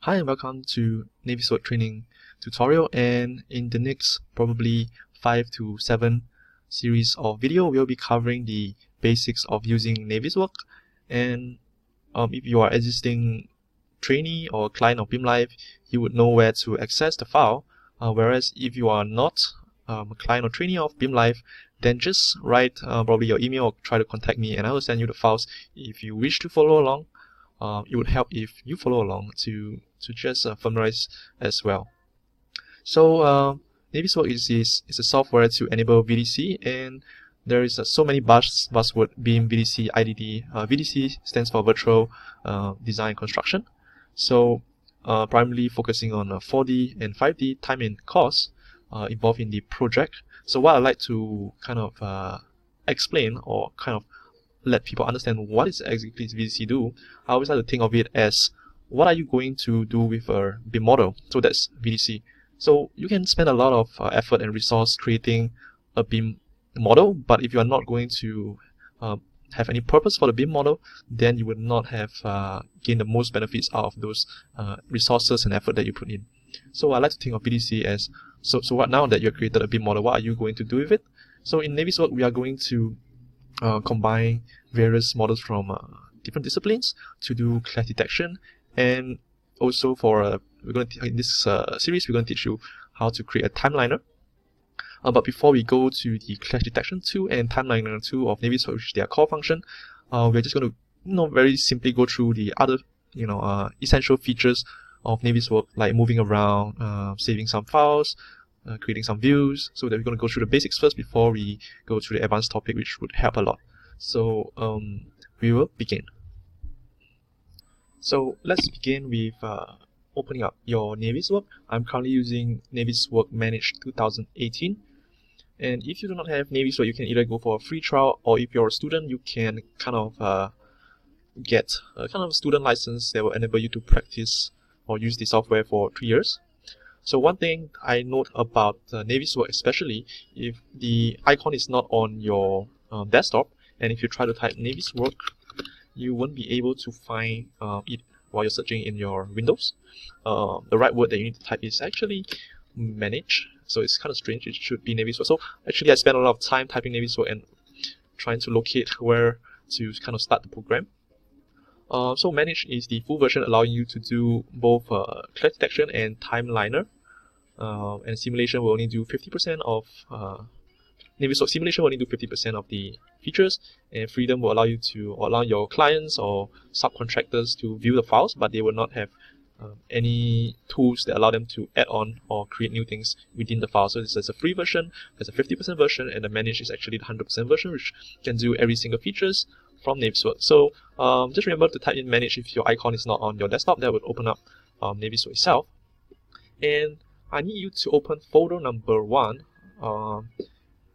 Hi and welcome to Naviswork training tutorial, and in the next probably 5 to 7 series of video we'll be covering the basics of using Naviswork. And if you are existing trainee or client of BIMLife, you would know where to access the file, whereas if you are not a client or trainee of BIMLife, then just write probably your email or try to contact me and I will send you the files if you wish to follow along. It would help if you follow along to just familiarize as well. So Naviswork is a software to enable VDC, and there is so many buzzword: BIM, VDC, IDD. VDC stands for Virtual Design Construction. So primarily focusing on 4D and 5D time and cost involved in the project. So what I'd like to kind of explain or kind of let people understand what is exactly VDC do, I always like to think of it as what are you going to do with a BIM model. So that's VDC. So you can spend a lot of effort and resource creating a BIM model, but if you are not going to have any purpose for the BIM model, then you would not have gained the most benefits out of those resources and effort that you put in. So I like to think of VDC as, so what now that you have created a BIM model, what are you going to do with it? So in Naviswork, we are going to combine various models from different disciplines to do clash detection, and also for we're going to in this series we're going to teach you how to create a timeliner. But before we go to the clash detection tool and timeliner tool of Naviswork, which is their core function, we're just going to very simply go through the other essential features of Naviswork, like moving around, saving some files, creating some views. So that we're going to go through the basics first before we go through the advanced topic, which would help a lot. So we will begin. So let's begin with opening up your Naviswork. I'm currently using Naviswork Manage 2018. And if you do not have Naviswork, you can either go for a free trial, or if you're a student, you can kind of get a kind of student license that will enable you to practice or use the software for 3 years. So one thing I note about Naviswork, especially if the icon is not on your desktop, and if you try to type Naviswork, you won't be able to find it while you're searching in your Windows. The right word that you need to type is actually manage. So it's kind of strange. It should be Naviswork. So actually I spent a lot of time typing Naviswork and trying to locate where to kind of start the program. So manage is the full version, allowing you to do both clash detection and timeliner. And simulation will only do 50% of Naviswork simulation will only do 50% of the features, and freedom will allow you to allow your clients or subcontractors to view the files, but they will not have any tools that allow them to add on or create new things within the file. So this is a free version, there's a 50% version, and the manage is actually the 100% version, which can do every single features from Naviswork. So just remember to type in manage if your icon is not on your desktop. That would open up Naviswork itself. And I need you to open folder number 1.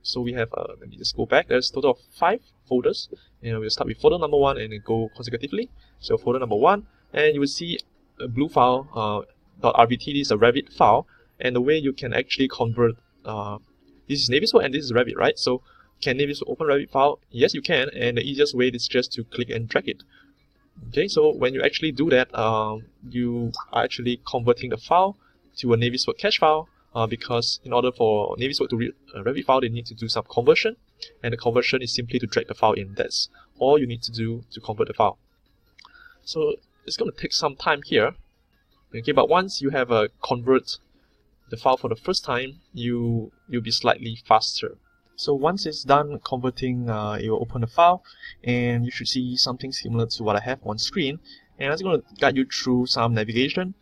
So we have, let me just go back, there's a total of 5 folders, and we'll start with folder number 1 and then go consecutively. So folder number 1, and you will see a blue file, .rbt, this is a Revit file, and the way you can actually convert, this is Naviswork and this is Revit, right? So can Naviswork open Revit file? Yes, you can, and the easiest way is just to click and drag it. Okay, so when you actually do that, you are actually converting the file to a Naviswork cache file, because in order for Naviswork to read a Revit file, they need to do some conversion, and the conversion is simply to drag the file in. That's all you need to do to convert the file. So it's going to take some time here, okay, but once you have convert the file for the first time, you'll be slightly faster. So once it's done converting, it will open the file, and you should see something similar to what I have on screen, and I'm going to guide you through some navigation.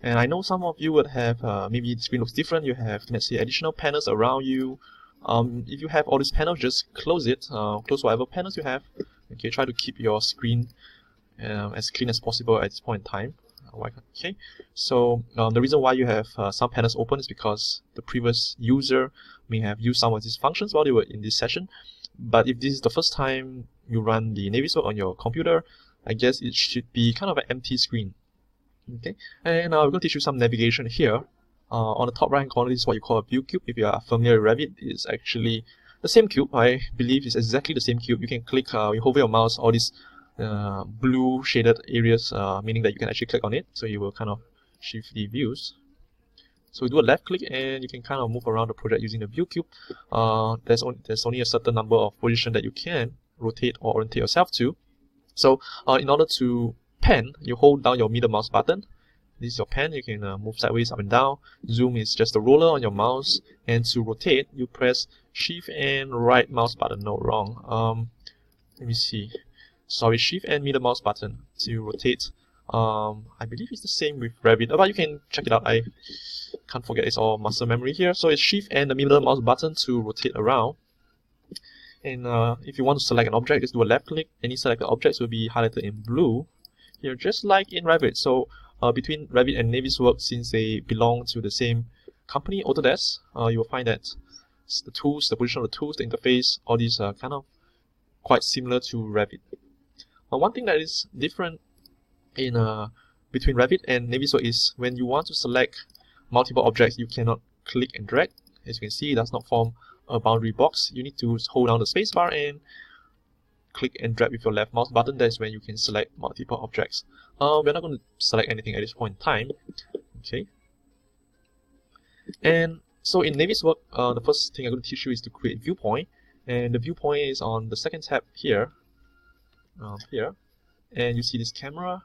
And I know some of you would have, maybe the screen looks different, you have, let's say, additional panels around you. If you have all these panels, just close it, close whatever panels you have. Okay, try to keep your screen as clean as possible at this point in time. Okay, so the reason why you have some panels open is because the previous user may have used some of these functions while they were in this session. But if this is the first time you run the Naviswork on your computer, I guess it should be kind of an empty screen. Okay, and we're going to teach you some navigation here. On the top right hand corner, this is what you call a view cube. If you are familiar with Revit, it's actually the same cube. I believe it's exactly the same cube. You can click, you hover your mouse, all these blue shaded areas, meaning that you can actually click on it. So you will kind of shift the views. So we do a left click and you can kind of move around the project using the view cube. There's only a certain number of positions that you can rotate or orientate yourself to. So in order to pan, you hold down your middle mouse button. This is your pan. You can move sideways, up and down. Zoom is just the roller on your mouse, and to rotate, you press Shift and right mouse button. No, wrong. Let me see. Sorry, Shift and middle mouse button to rotate. I believe it's the same with Revit, but you can check it out. I can't forget, it's all muscle memory here. So it's Shift and the middle mouse button to rotate around. And if you want to select an object, just do a left click. Any selected objects will be highlighted in blue here, just like in Revit. So between Revit and Naviswork, since they belong to the same company, Autodesk, you will find that the tools, the position of the tools, the interface, all these are kind of quite similar to Revit. One thing that is different in between Revit and Naviswork is when you want to select multiple objects, you cannot click and drag. As you can see, it does not form a boundary box. You need to hold down the spacebar and click and drag with your left mouse button. That's when you can select multiple objects. We're not going to select anything at this point in time. Okay. And so in Naviswork, the first thing I'm going to teach you is to create viewpoint. And the viewpoint is on the second tab here. And you see this camera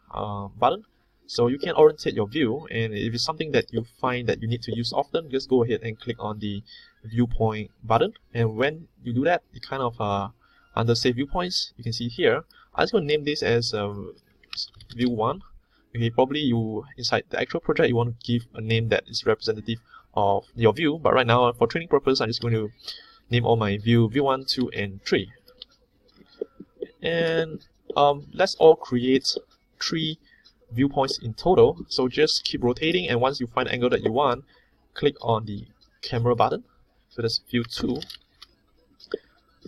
button. So you can orientate your view, and if it's something that you find that you need to use often, just go ahead and click on the viewpoint button. And when you do that, you kind of under save viewpoints, you can see here, I'm just going to name this as view 1. Okay, probably you inside the actual project you want to give a name that is representative of your view, but right now for training purpose I'm just going to name all my view 1, 2, and 3. And let's all create 3 viewpoints in total. So just keep rotating, and once you find the angle that you want, click on the camera button. So that's view 2.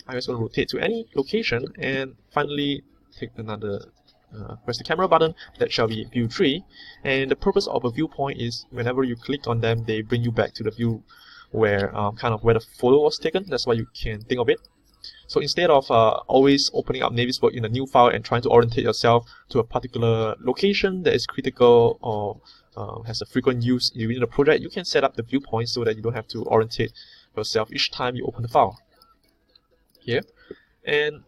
I'm just going to rotate to any location, and finally take another press the camera button. That shall be view 3. And the purpose of a viewpoint is whenever you click on them, they bring you back to the view where kind of where the photo was taken. That's why you can think of it. So instead of always opening up Naviswork in a new file and trying to orientate yourself to a particular location that is critical or has a frequent use within the project, you can set up the viewpoint so that you don't have to orientate yourself each time you open the file. Here, and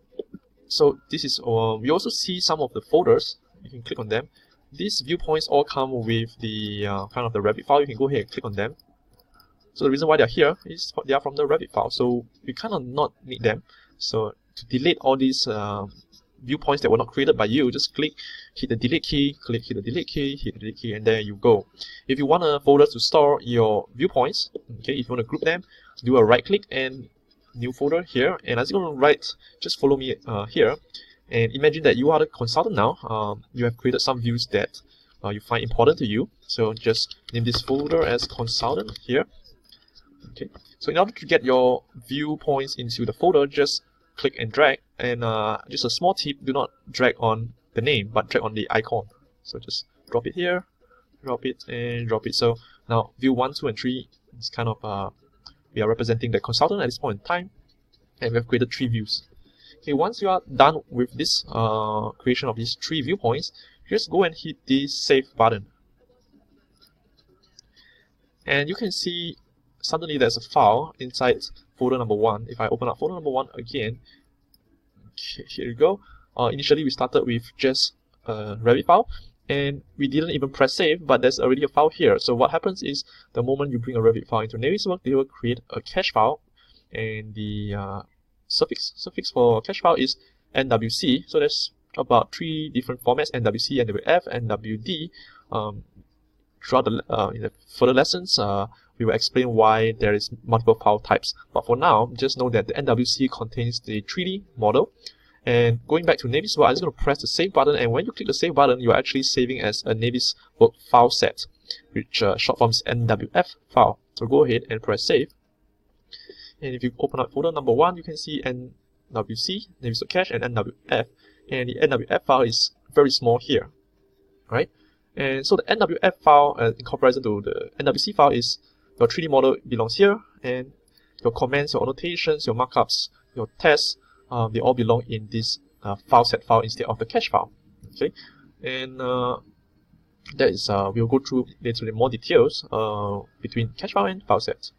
so this is we also see some of the folders. You can click on them. These viewpoints all come with the kind of the Revit file. You can go ahead and click on them. So the reason why they're here is they are from the Revit file, so you kind of not need them. So to delete all these viewpoints that were not created by you, just click, hit the delete key, click, hit the delete key, hit the delete key, and there you go. If you want a folder to store your viewpoints, okay, if you want to group them, do a right click and new folder here. And as you're going to write, just follow me here, and imagine that you are the consultant now. You have created some views that you find important to you. So just name this folder as consultant here. Okay, so in order to get your viewpoints into the folder, just click and drag. And just a small tip, do not drag on the name, but drag on the icon. So just drop it here, drop it, and drop it. So now view 1, 2, and 3 is kind of we are representing the consultant at this point in time, and we have created 3 views. Okay, once you are done with this creation of these 3 viewpoints, just go and hit the save button. And you can see suddenly there's a file inside folder number 1. If I open up folder number 1 again, okay, here you go. Initially we started with just a Revit file, and we didn't even press save, but there's already a file here. So what happens is the moment you bring a Revit file into Naviswork, they will create a cache file, and the suffix for cache file is NWC. So there's about 3 different formats: NWC, NWF, NWD. Throughout in the further lessons, we will explain why there is multiple file types. But for now, just know that the NWC contains the 3D model. And going back to Naviswork, I'm just going to press the save button, and when you click the save button, you're actually saving as a Naviswork file set, which short form is NWF file. So go ahead and press save. And if you open up folder number 1, you can see NWC, Naviswork cache, and NWF. And the NWF file is very small here, right? And so the NWF file, in comparison to the NWC file, is your 3D model belongs here, and your comments, your annotations, your markups, your tests, they all belong in this file set file instead of the cache file. Okay, and that is we'll go through later in more details between cache file and file sets.